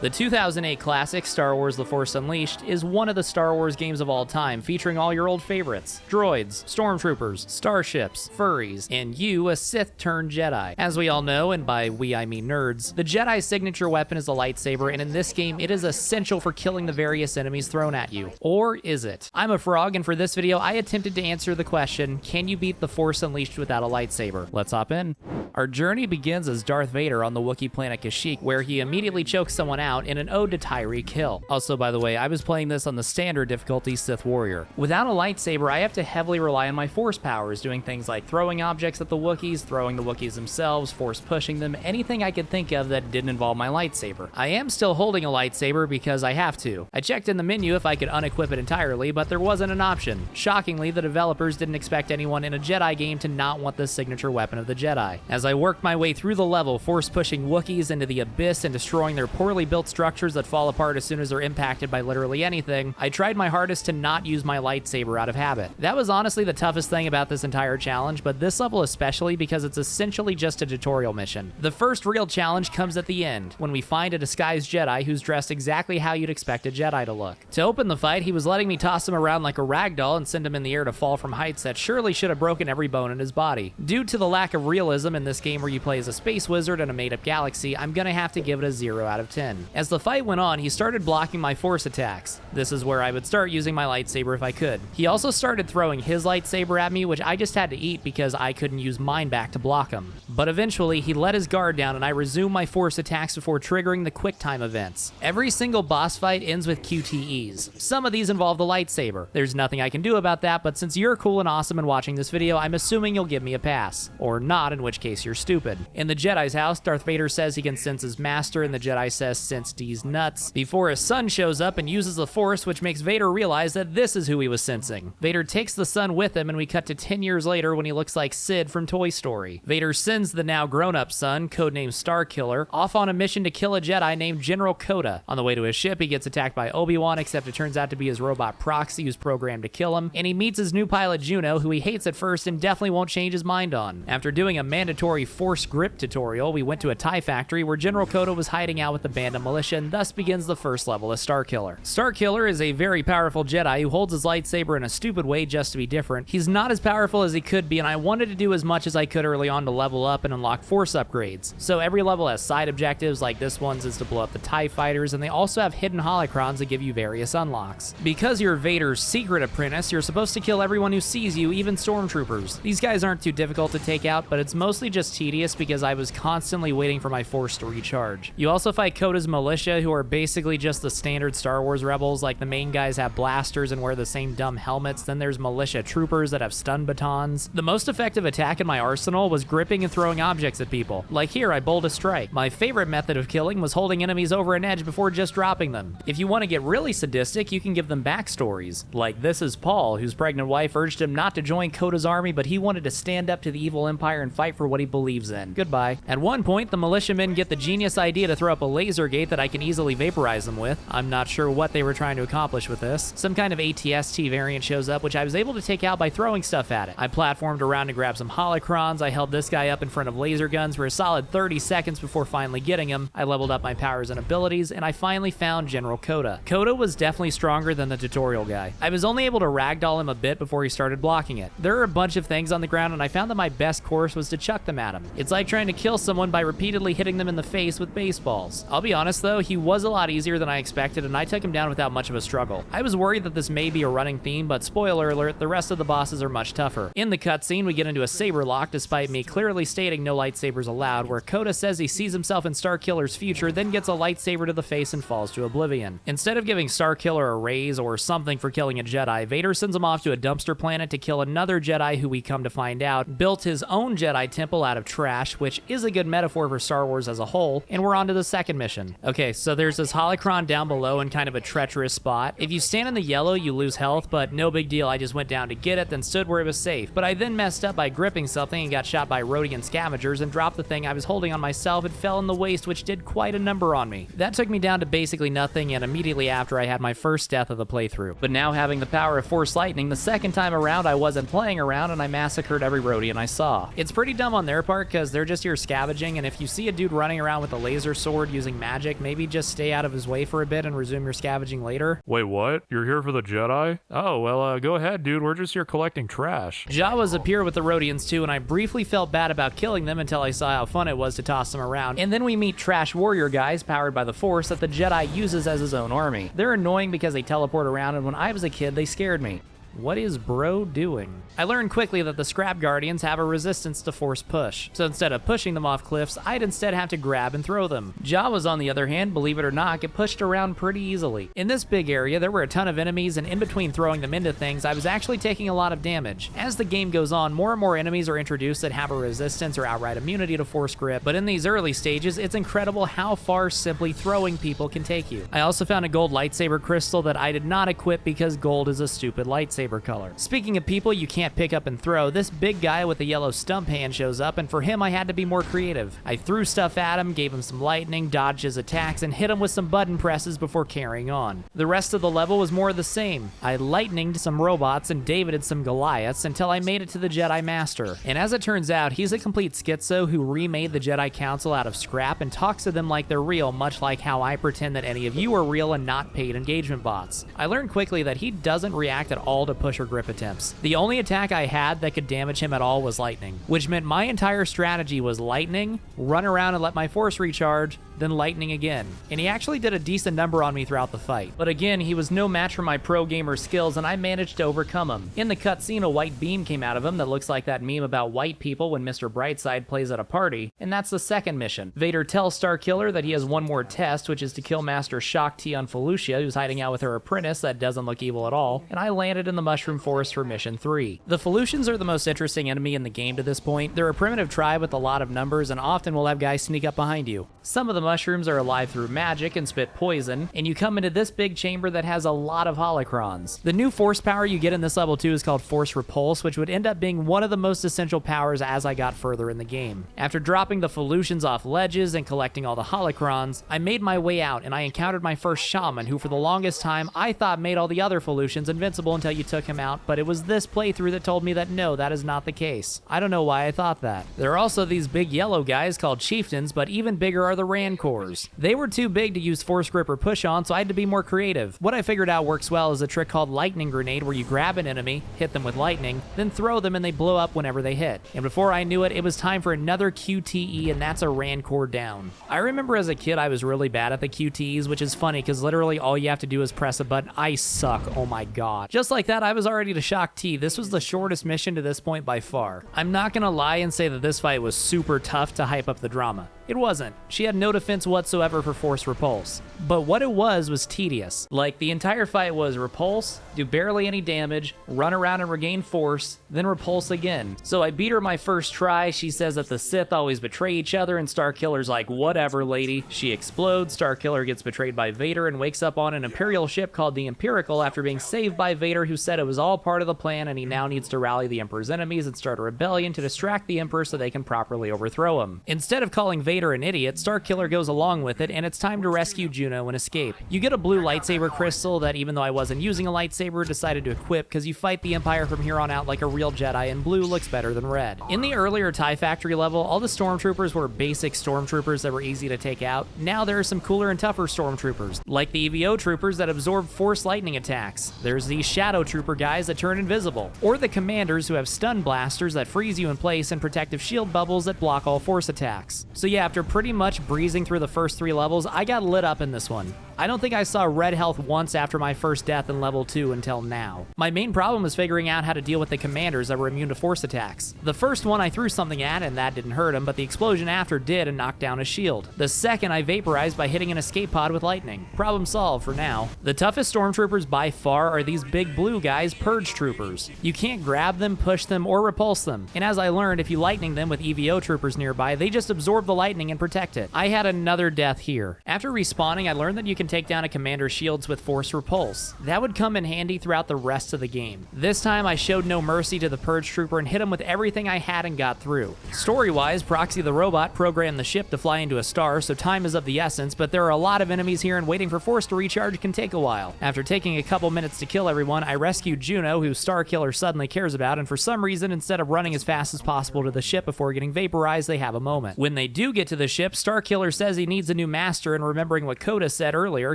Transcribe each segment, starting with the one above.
The 2008 classic Star Wars The Force Unleashed is one of the Star Wars games of all time, featuring all your old favorites: droids, stormtroopers, starships, furries, and you, a Sith turned Jedi. As we all know, and by we I mean nerds, the Jedi's signature weapon is the lightsaber, and in this game it is essential for killing the various enemies thrown at you. Or is it? I'm a frog, and for this video I attempted to answer the question, can you beat The Force Unleashed without a lightsaber? Let's hop in. Our journey begins as Darth Vader on the Wookiee planet Kashyyyk, where he immediately chokes someone out in an ode to Tyreek Hill. Also, by the way, I was playing this on the standard difficulty Sith Warrior. Without a lightsaber, I have to heavily rely on my force powers, doing things like throwing objects at the Wookiees, throwing the Wookiees themselves, force pushing them, anything I could think of that didn't involve my lightsaber. I am still holding a lightsaber because I have to. I checked in the menu if I could unequip it entirely, but there wasn't an option. Shockingly, the developers didn't expect anyone in a Jedi game to not want this signature weapon of the Jedi. As I worked my way through the level, force pushing Wookiees into the abyss and destroying their poorly built structures that fall apart as soon as they're impacted by literally anything, I tried my hardest to not use my lightsaber out of habit. That was honestly the toughest thing about this entire challenge, but this level especially because it's essentially just a tutorial mission. The first real challenge comes at the end, when we find a disguised Jedi who's dressed exactly how you'd expect a Jedi to look. To open the fight, he was letting me toss him around like a ragdoll and send him in the air to fall from heights that surely should have broken every bone in his body. Due to the lack of realism in this game where you play as a space wizard in a made-up galaxy, I'm gonna have to give it a 0 out of 10. As the fight went on, he started blocking my force attacks. This is where I would start using my lightsaber if I could. He also started throwing his lightsaber at me, which I just had to eat because I couldn't use mine back to block him. But eventually, he let his guard down and I resumed my force attacks before triggering the QuickTime events. Every single boss fight ends with QTEs. Some of these involve the lightsaber. There's nothing I can do about that, but since you're cool and awesome and watching this video, I'm assuming you'll give me a pass. Or not, in which case you're stupid. In the Jedi's house, Darth Vader says he can sense his master, and the Jedi says sense D's nuts, before his son shows up and uses the Force, which makes Vader realize that this is who he was sensing. Vader takes the son with him, and we cut to 10 years later when he looks like Sid from Toy Story. Vader sends the now grown-up son, codenamed Starkiller, off on a mission to kill a Jedi named General Coda. On the way to his ship, he gets attacked by Obi-Wan, except it turns out to be his robot proxy who's programmed to kill him, and he meets his new pilot Juno, who he hates at first and definitely won't change his mind on. After doing a mandatory Force grip tutorial, we went to a TIE factory where General Coda was hiding out with the band of militia, and thus begins the first level of Starkiller. Starkiller is a very powerful Jedi who holds his lightsaber in a stupid way just to be different. He's not as powerful as he could be, and I wanted to do as much as I could early on to level up and unlock Force upgrades. So every level has side objectives, like this one's is to blow up the TIE fighters, and they also have hidden holocrons that give you various unlocks. Because you're Vader's secret apprentice, you're supposed to kill everyone who sees you, even stormtroopers. These guys aren't too difficult to take out, but it's mostly just tedious because I was constantly waiting for my force to recharge. You also fight Coda's militia, who are basically just the standard Star Wars rebels. Like, the main guys have blasters and wear the same dumb helmets. Then there's militia troopers that have stun batons. The most effective attack in my arsenal was gripping and throwing objects at people. Like here, I bowled a strike. My favorite method of killing was holding enemies over an edge before just dropping them. If you want to get really sadistic, you can give them backstories. Like, this is Paul, whose pregnant wife urged him not to join Coda's army, but he wanted to stand up to the evil empire and fight for what he believes in. Goodbye. At one point, the militiamen get the genius idea to throw up a laser gate that I can easily vaporize them with. I'm not sure what they were trying to accomplish with this. Some kind of ATST variant shows up, which I was able to take out by throwing stuff at it. I platformed around to grab some holocrons. I held this guy up in front of laser guns for a solid 30 seconds before finally getting him. I leveled up my powers and abilities, and I finally found General Coda. Coda was definitely stronger than the tutorial guy. I was only able to ragdoll him a bit before he started blocking it. There are a bunch of things on the ground, and I found that my best course was to chuck them at him. It's like trying to kill someone by repeatedly hitting them in the face with baseballs. I'll be honest though, he was a lot easier than I expected, and I took him down without much of a struggle. I was worried that this may be a running theme, but spoiler alert, the rest of the bosses are much tougher. In the cutscene, we get into a saber lock despite me clearly stating no lightsabers allowed, where Coda says he sees himself in Starkiller's future, then gets a lightsaber to the face and falls to oblivion. Instead of giving Starkiller a raise or something for killing a Jedi, Vader sends him off to a dumpster planet to kill another Jedi who, we come to find out, built his own Jedi temple out of trash, which is a good metaphor for Star Wars as a whole, and we're on to the second mission. Okay, so there's this holocron down below in kind of a treacherous spot. If you stand in the yellow, you lose health, but no big deal, I just went down to get it, then stood where it was safe. But I then messed up by gripping something and got shot by Rodian scavengers and dropped the thing I was holding on myself and fell in the waste, which did quite a number on me. That took me down to basically nothing, and immediately after I had my first death of the playthrough. But now having the power of Force Lightning, the second time around I wasn't playing around and I massacred every Rodian I saw. It's pretty dumb on their part because they're just here scavenging, and if you see a dude running around with a laser sword using magic, magic, maybe just stay out of his way for a bit and resume your scavenging later. Wait, what? You're here for the Jedi? Oh, well, go ahead, dude. We're just here collecting trash. Jawas appear with the Rodians too, and I briefly felt bad about killing them until I saw how fun it was to toss them around. And then we meet trash warrior guys powered by the Force that the Jedi uses as his own army. They're annoying because they teleport around, and when I was a kid, they scared me. What is bro doing? I learned quickly that the Scrap Guardians have a resistance to force push, so instead of pushing them off cliffs, I'd instead have to grab and throw them. Jawas, on the other hand, believe it or not, get pushed around pretty easily. In this big area, there were a ton of enemies, and in between throwing them into things, I was actually taking a lot of damage. As the game goes on, more and more enemies are introduced that have a resistance or outright immunity to force grip, but in these early stages, it's incredible how far simply throwing people can take you. I also found a gold lightsaber crystal that I did not equip because gold is a stupid lightsaber color. Speaking of people you can't pick up and throw, this big guy with the yellow stump hand shows up, and for him I had to be more creative. I threw stuff at him, gave him some lightning, dodged his attacks, and hit him with some button presses before carrying on. The rest of the level was more of the same. I lightninged some robots and Davided some Goliaths until I made it to the Jedi Master. And as it turns out, he's a complete schizo who remade the Jedi Council out of scrap and talks to them like they're real, much like how I pretend that any of you are real and not paid engagement bots. I learned quickly that he doesn't react at all to push or grip attempts. The only attack I had that could damage him at all was lightning, which meant my entire strategy was lightning, run around and let my force recharge, then lightning again. And he actually did a decent number on me throughout the fight. But again, he was no match for my pro gamer skills, and I managed to overcome him. In the cutscene, a white beam came out of him that looks like that meme about white people when Mr. Brightside plays at a party, and that's the second mission. Vader tells Starkiller that he has one more test, which is to kill Master Shaak Ti on Felucia, who's hiding out with her apprentice that doesn't look evil at all, and I landed in the Mushroom Forest for Mission 3. The Felucians are the most interesting enemy in the game to this point. They're a primitive tribe with a lot of numbers and often will have guys sneak up behind you. Some of the mushrooms are alive through magic and spit poison, and you come into this big chamber that has a lot of holocrons. The new force power you get in this level 2 is called Force Repulse, which would end up being one of the most essential powers as I got further in the game. After dropping the Felucians off ledges and collecting all the holocrons, I made my way out and I encountered my first shaman, who for the longest time I thought made all the other Felucians invincible until you took him out, but it was this playthrough that told me that no, that is not the case. I don't know why I thought that. There are also these big yellow guys called chieftains, but even bigger are the Rancors. They were too big to use force grip or push on, so I had to be more creative. What I figured out works well is a trick called lightning grenade, where you grab an enemy, hit them with lightning, then throw them and they blow up whenever they hit. And before I knew it, it was time for another QTE, and that's a Rancor down. I remember as a kid I was really bad at the QTEs, which is funny because literally all you have to do is press a button. I suck, oh my god. Just like that, I was already to Shaak Ti. This was the shortest mission to this point by far. I'm not gonna lie and say that this fight was super tough to hype up the drama. It wasn't. She had no defense whatsoever for Force Repulse. But what it was tedious. Like, the entire fight was repulse, do barely any damage, run around and regain force, then repulse again. So I beat her my first try. She says that the Sith always betray each other, and Starkiller's like, whatever, lady. She explodes, Starkiller gets betrayed by Vader and wakes up on an Imperial ship called the Empirical after being saved by Vader, who said it was all part of the plan and he now needs to rally the Emperor's enemies and start a rebellion to distract the Emperor so they can properly overthrow him. Instead of calling Vader an idiot, Starkiller goes along with it, and it's time to rescue Juno and escape. You get a blue lightsaber crystal that, even though I wasn't using a lightsaber, decided to equip because you fight the Empire from here on out like a real Jedi, and blue looks better than red. In the earlier TIE Factory level, all the Stormtroopers were basic Stormtroopers that were easy to take out. Now there are some cooler and tougher Stormtroopers, like the EVO Troopers that absorb force lightning attacks. There's these Shadow Trooper guys that turn invisible, or the Commanders who have stun blasters that freeze you in place and protective shield bubbles that block all force attacks. So yeah, after pretty much breezing through the first 3 levels, I got lit up in this one. I don't think I saw red health once after my first death in level 2 until now. My main problem was figuring out how to deal with the Commanders that were immune to force attacks. The first one I threw something at and that didn't hurt him, but the explosion after did and knocked down his shield. The second I vaporized by hitting an escape pod with lightning. Problem solved for now. The toughest Stormtroopers by far are these big blue guys, Purge Troopers. You can't grab them, push them, or repulse them. And as I learned, if you lightning them with EVO Troopers nearby, they just absorb the lightning and protect it. I had another death here. After respawning, I learned that you can can take down a commander's shields with Force Repulse. That would come in handy throughout the rest of the game. This time, I showed no mercy to the Purge Trooper and hit him with everything I had and got through. Story-wise, Proxy the Robot programmed the ship to fly into a star, so time is of the essence, but there are a lot of enemies here and waiting for Force to recharge can take a while. After taking a couple minutes to kill everyone, I rescued Juno, who Starkiller suddenly cares about, and for some reason, instead of running as fast as possible to the ship before getting vaporized, they have a moment. When they do get to the ship, Starkiller says he needs a new master, and remembering what Coda said earlier,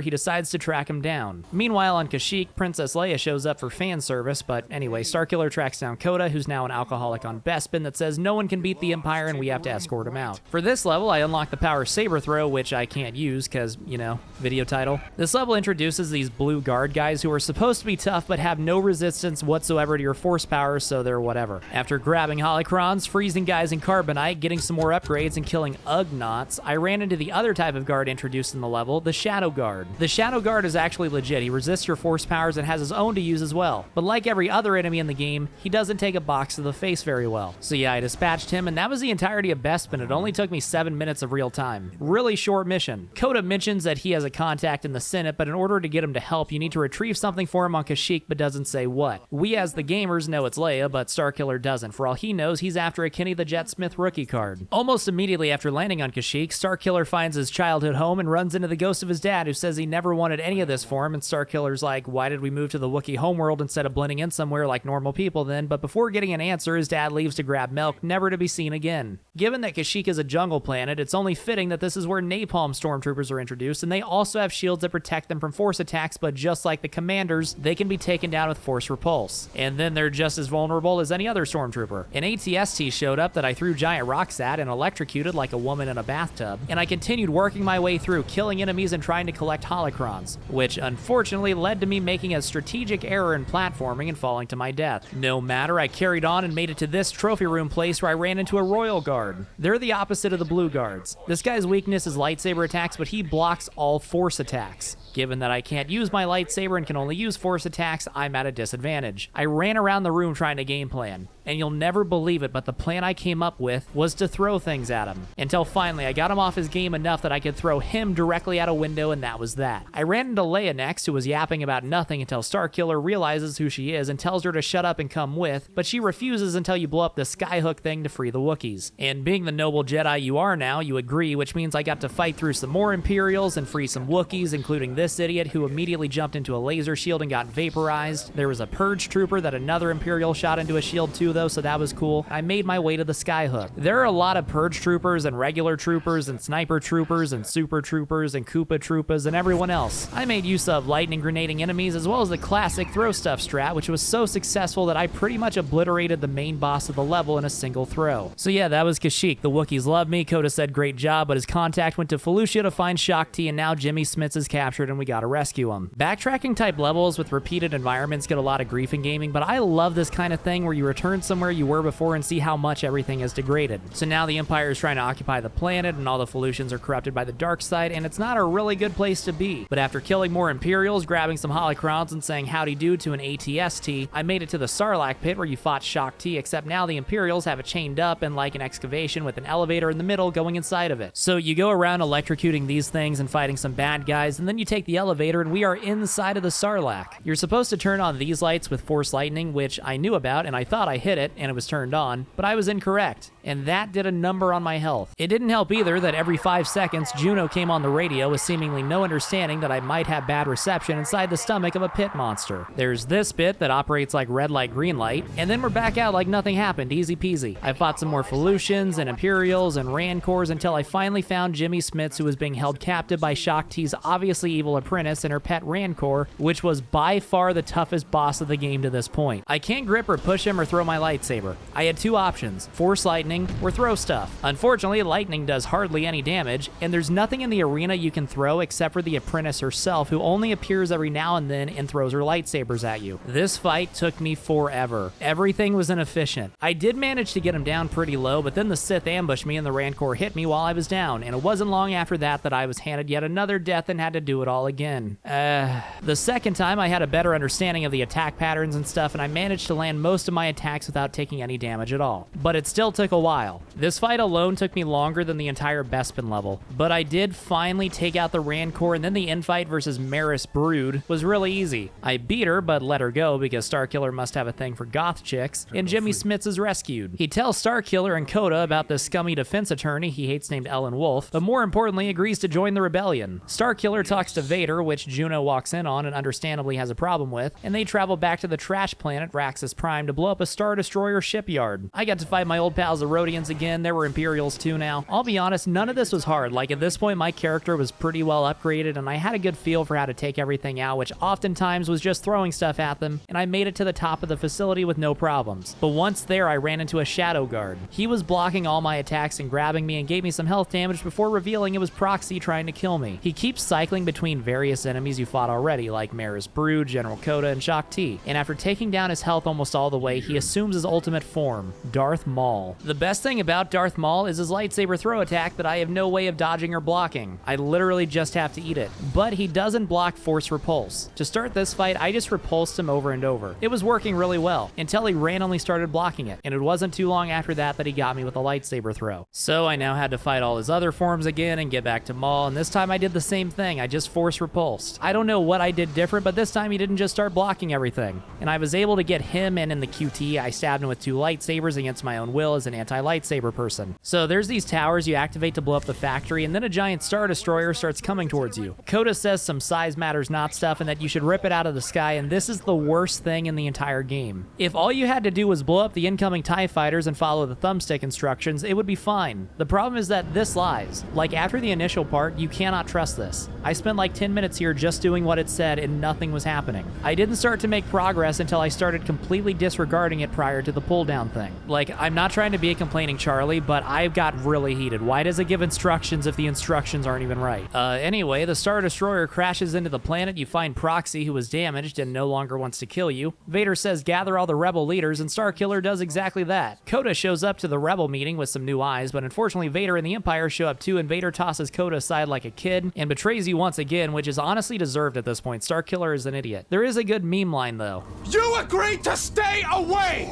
he decides to track him down. Meanwhile, on Kashyyyk, Princess Leia shows up for fan service, but anyway, Starkiller tracks down Coda, who's now an alcoholic on Bespin that says no one can beat the Empire and we have to escort him out. For this level, I unlock the power saber throw, which I can't use because, you know, video title. This level introduces these blue guard guys who are supposed to be tough but have no resistance whatsoever to your force power, so they're whatever. After grabbing holocrons, freezing guys in carbonite, getting some more upgrades, and killing Ugnaughts, I ran into the other type of guard introduced in the level, the Shadow Guard. The Shadow Guard is actually legit. He resists your force powers and has his own to use as well. But like every other enemy in the game, he doesn't take a box to the face very well. So yeah, I dispatched him, and that was the entirety of Bespin. It only took me 7 minutes of real time. Really short mission. Coda mentions that he has a contact in the Senate, but in order to get him to help, you need to retrieve something for him on Kashyyyk, but doesn't say what. We as the gamers know it's Leia, but Starkiller doesn't. For all he knows, he's after a Kenny the Jet Smith rookie card. Almost immediately after landing on Kashyyyk, Starkiller finds his childhood home and runs into the ghost of his dad, who says he never wanted any of this for him, and Starkiller's like, why did we move to the Wookiee homeworld instead of blending in somewhere like normal people then? But before getting an answer, his dad leaves to grab milk, never to be seen again. Given that Kashyyyk is a jungle planet, it's only fitting that this is where napalm stormtroopers are introduced, and they also have shields that protect them from force attacks, but just like the commanders, they can be taken down with force repulse. And then they're just as vulnerable as any other stormtrooper. An ATST showed up that I threw giant rocks at and electrocuted like a woman in a bathtub, and I continued working my way through, killing enemies and trying to collect holocrons, which unfortunately led to me making a strategic error in platforming and falling to my death. No matter, I carried on and made it to this trophy room place where I ran into a royal guard. They're the opposite of the blue guards. This guy's weakness is lightsaber attacks, but he blocks all force attacks. Given that I can't use my lightsaber and can only use force attacks, I'm at a disadvantage. I ran around the room trying to game plan, and you'll never believe it, but the plan I came up with was to throw things at him. Until finally, I got him off his game enough that I could throw him directly out a window, and that was that. I ran into Leia next, who was yapping about nothing until Starkiller realizes who she is and tells her to shut up and come with, but she refuses until you blow up the Skyhook thing to free the Wookiees. And being the noble Jedi you are now, you agree, which means I got to fight through some more Imperials and free some Wookiees, including this idiot who immediately jumped into a laser shield and got vaporized. There was a Purge Trooper that another Imperial shot into a shield too, though, so that was cool. I made my way to the Skyhook. There are a lot of Purge Troopers and regular Troopers and Sniper Troopers and Super Troopers and Koopa Troopas and everyone else. I made use of lightning grenading enemies as well as the classic throw stuff strat, which was so successful that I pretty much obliterated the main boss of the level in a single throw. So yeah, that was Kashyyyk. The Wookiees love me. Coda said great job, but his contact went to Felucia to find Shaak Ti, and now Jimmy Smits is captured and we gotta rescue him. Backtracking type levels with repeated environments get a lot of grief in gaming, but I love this kind of thing where you return somewhere you were before and see how much everything is degraded. So now the Empire is trying to occupy the planet and all the Felucians are corrupted by the dark side, and it's not a really good place to be. But after killing more Imperials, grabbing some holocrons, and saying howdy do to an ATST, I made it to the Sarlacc pit where you fought Shaak Ti, except now the Imperials have it chained up in like an excavation with an elevator in the middle going inside of it. So you go around electrocuting these things and fighting some bad guys, and then you take the elevator and we are inside of the Sarlacc. You're supposed to turn on these lights with Force Lightning, which I knew about and I thought I hit it and it was turned on, but I was incorrect, and that did a number on my health. It didn't help either that every 5 seconds Juno came on the radio with seemingly no understanding that I might have bad reception inside the stomach of a pit monster. There's this bit that operates like red light, green light, and then we're back out like nothing happened, easy peasy. I fought some more Felucians and Imperials and Rancors until I finally found Jimmy Smits, who was being held captive by Shaak Ti's obviously evil apprentice and her pet Rancor, which was by far the toughest boss of the game to this point. I can't grip or push him or throw my lightsaber. I had two options, Force Lightning or throw stuff. Unfortunately, lightning does hardly any damage, and there's nothing in the arena you can throw except for the apprentice herself, who only appears every now and then and throws her lightsabers at you. This fight took me forever. Everything was inefficient. I did manage to get him down pretty low, but then the Sith ambushed me and the Rancor hit me while I was down, and it wasn't long after that that I was handed yet another death and had to do it all again. The second time I had a better understanding of the attack patterns and stuff, and I managed to land most of my attacks without taking any damage at all. But it still took a a while. This fight alone took me longer than the entire Bespin level, but I did finally take out the Rancor, and then the infight versus Maris Brood was really easy. I beat her, but let her go because Starkiller must have a thing for goth chicks, and Jimmy Smits is rescued. He tells Starkiller and Coda about the scummy defense attorney he hates named Ellen Wolf, but more importantly agrees to join the rebellion. Starkiller talks to Vader, which Juno walks in on and understandably has a problem with, and they travel back to the trash planet Raxus Prime to blow up a Star Destroyer shipyard. I got to fight my old pals the Rodians again. There were Imperials too now. I'll be honest, none of this was hard. Like, at this point my character was pretty well upgraded and I had a good feel for how to take everything out, which oftentimes was just throwing stuff at them, and I made it to the top of the facility with no problems. But once there I ran into a Shadow Guard. He was blocking all my attacks and grabbing me and gave me some health damage before revealing it was Proxy trying to kill me. He keeps cycling between various enemies you fought already, like Maris Brood, General Coda, and Shaak Ti, and after taking down his health almost all the way, he assumes his ultimate form, Darth Maul. The best thing about Darth Maul is his lightsaber throw attack that I have no way of dodging or blocking. I literally just have to eat it. But he doesn't block Force Repulse. To start this fight, I just repulsed him over and over. It was working really well, until he randomly started blocking it, and it wasn't too long after that he got me with a lightsaber throw. So I now had to fight all his other forms again and get back to Maul, and this time I did the same thing. I just Force Repulsed. I don't know what I did different, but this time he didn't just start blocking everything. And I was able to get him, and in the QT, I stabbed him with 2 lightsabers against my own will as an anti-lightsaber person. So there's these towers you activate to blow up the factory, and then a giant Star Destroyer starts coming towards you. Coda says some size matters not stuff and that you should rip it out of the sky, and this is the worst thing in the entire game. If all you had to do was blow up the incoming TIE fighters and follow the thumbstick instructions, it would be fine. The problem is that this lies. Like, after the initial part, you cannot trust this. I spent like 10 minutes here just doing what it said and nothing was happening. I didn't start to make progress until I started completely disregarding it prior to the pull down thing. Like, I'm not trying to be a complaining Charlie, but I got really heated. Why does it give instructions if the instructions aren't even right? Anyway, the Star Destroyer crashes into the planet. You find Proxy, who was damaged and no longer wants to kill you. Vader says gather all the rebel leaders, and Starkiller does exactly that. Coda shows up to the rebel meeting with some new eyes, but unfortunately Vader and the Empire show up too, and Vader tosses Coda aside like a kid and betrays you once again, which is honestly deserved at this point. Starkiller is an idiot. There is a good meme line though. You agreed to stay away!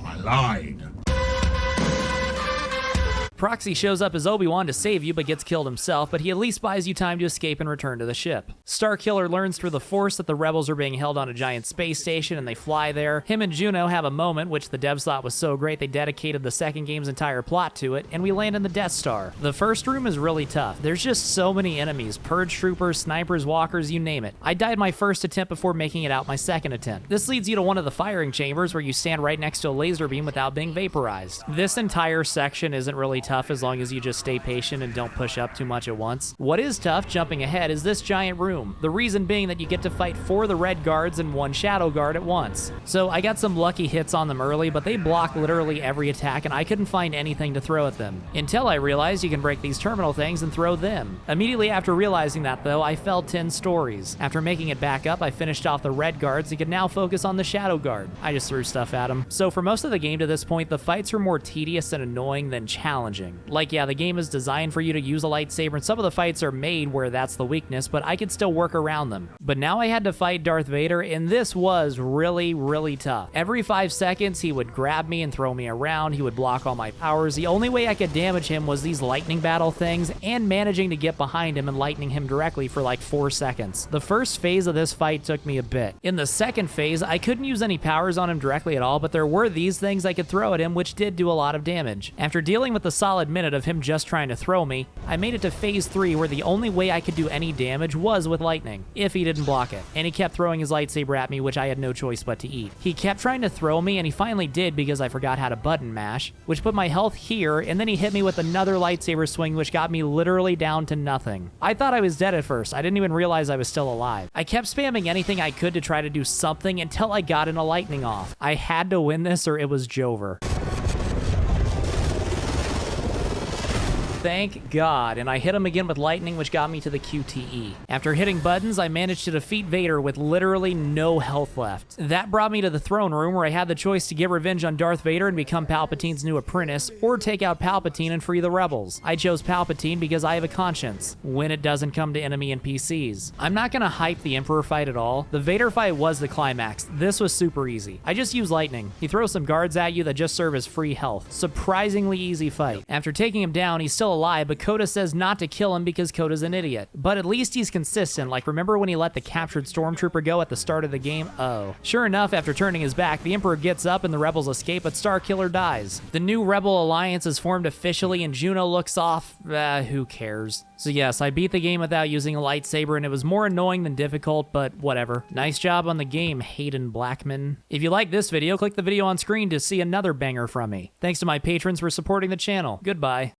I lied. Proxy shows up as Obi-Wan to save you but gets killed himself, but he at least buys you time to escape and return to the ship. Starkiller learns through the Force that the rebels are being held on a giant space station and they fly there. Him and Juno have a moment, which the devs thought was so great they dedicated the second game's entire plot to it, and we land in the Death Star. The first room is really tough. There's just so many enemies, purge troopers, snipers, walkers, you name it. I died my first attempt before making it out my second attempt. This leads you to one of the firing chambers where you stand right next to a laser beam without being vaporized. This entire section isn't really tough as long as you just stay patient and don't push up too much at once. What is tough, jumping ahead, is this giant room. The reason being that you get to fight 4 of the red guards and 1 shadow guard at once. So I got some lucky hits on them early, but they block literally every attack and I couldn't find anything to throw at them. Until I realized you can break these terminal things and throw them. Immediately after realizing that though, I fell 10 stories. After making it back up, I finished off the red guards and could now focus on the shadow guard. I just threw stuff at them. So for most of the game to this point, the fights were more tedious and annoying than challenging. Like, yeah, the game is designed for you to use a lightsaber, and some of the fights are made where that's the weakness, but I could still work around them. But now I had to fight Darth Vader, and this was really, really tough. Every 5 seconds, he would grab me and throw me around. He would block all my powers. The only way I could damage him was these lightning battle things, and managing to get behind him and lightning him directly for like 4 seconds. The first phase of this fight took me a bit. In the second phase, I couldn't use any powers on him directly at all, but there were these things I could throw at him, which did do a lot of damage. After dealing with a solid minute of him just trying to throw me, I made it to phase 3 where the only way I could do any damage was with lightning, if he didn't block it. And he kept throwing his lightsaber at me, which I had no choice but to eat. He kept trying to throw me, and he finally did because I forgot how to button mash, which put my health here, and then he hit me with another lightsaber swing, which got me literally down to nothing. I thought I was dead at first. I didn't even realize I was still alive. I kept spamming anything I could to try to do something until I got in a lightning off. I had to win this or it was Jover. Thank God, and I hit him again with lightning, which got me to the QTE. After hitting buttons, I managed to defeat Vader with literally no health left. That brought me to the throne room, where I had the choice to get revenge on Darth Vader and become Palpatine's new apprentice, or take out Palpatine and free the rebels. I chose Palpatine because I have a conscience, when it doesn't come to enemy NPCs. I'm not gonna hype the Emperor fight at all. The Vader fight was the climax. This was super easy. I just used lightning. He throws some guards at you that just serve as free health. Surprisingly easy fight. After taking him down, he's still alive, but Coda says not to kill him because Coda's an idiot. But at least he's consistent, like remember when he let the captured Stormtrooper go at the start of the game? Oh. Sure enough, after turning his back, the Emperor gets up and the rebels escape, but Starkiller dies. The new Rebel Alliance is formed officially and Juno looks off. Who cares? So yes, I beat the game without using a lightsaber, and it was more annoying than difficult, but whatever. Nice job on the game, Hayden Blackman. If you like this video, click the video on screen to see another banger from me. Thanks to my patrons for supporting the channel. Goodbye.